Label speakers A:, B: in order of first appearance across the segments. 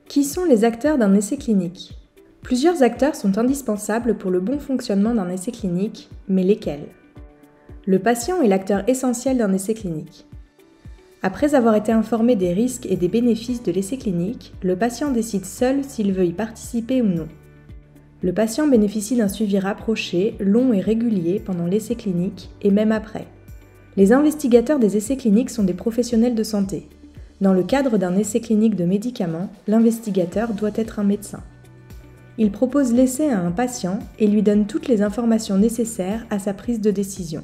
A: Qui sont les acteurs d'un essai clinique? Plusieurs acteurs sont indispensables pour le bon fonctionnement d'un essai clinique, mais lesquels? Le patient est l'acteur essentiel d'un essai clinique. Après avoir été informé des risques et des bénéfices de l'essai clinique, le patient décide seul s'il veut y participer ou non. Le patient bénéficie d'un suivi rapproché, long et régulier pendant l'essai clinique et même après. Les investigateurs des essais cliniques sont des professionnels de santé. Dans le cadre d'un essai clinique de médicaments, l'investigateur doit être un médecin. Il propose l'essai à un patient et lui donne toutes les informations nécessaires à sa prise de décision.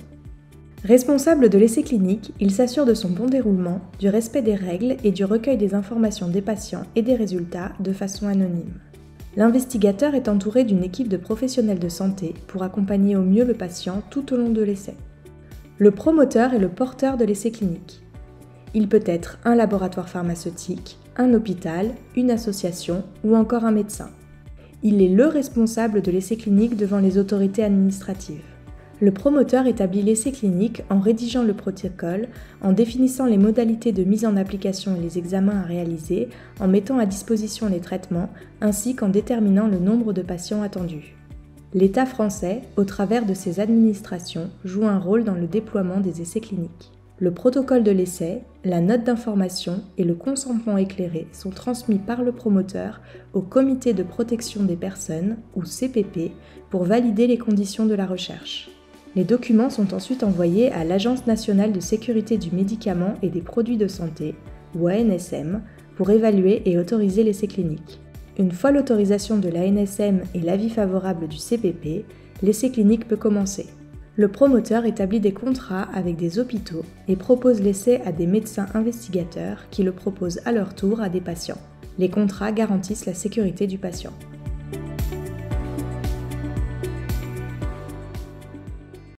A: Responsable de l'essai clinique, il s'assure de son bon déroulement, du respect des règles et du recueil des informations des patients et des résultats de façon anonyme. L'investigateur est entouré d'une équipe de professionnels de santé pour accompagner au mieux le patient tout au long de l'essai. Le promoteur est le porteur de l'essai clinique. Il peut être un laboratoire pharmaceutique, un hôpital, une association ou encore un médecin. Il est le responsable de l'essai clinique devant les autorités administratives. Le promoteur établit l'essai clinique en rédigeant le protocole, en définissant les modalités de mise en application et les examens à réaliser, en mettant à disposition les traitements, ainsi qu'en déterminant le nombre de patients attendus. L'État français, au travers de ses administrations, joue un rôle dans le déploiement des essais cliniques. Le protocole de l'essai, la note d'information et le consentement éclairé sont transmis par le promoteur au Comité de protection des personnes, ou CPP, pour valider les conditions de la recherche. Les documents sont ensuite envoyés à l'Agence nationale de sécurité du médicament et des produits de santé, ou ANSM, pour évaluer et autoriser l'essai clinique. Une fois l'autorisation de l'ANSM et l'avis favorable du CPP, l'essai clinique peut commencer. Le promoteur établit des contrats avec des hôpitaux et propose l'essai à des médecins investigateurs qui le proposent à leur tour à des patients. Les contrats garantissent la sécurité du patient.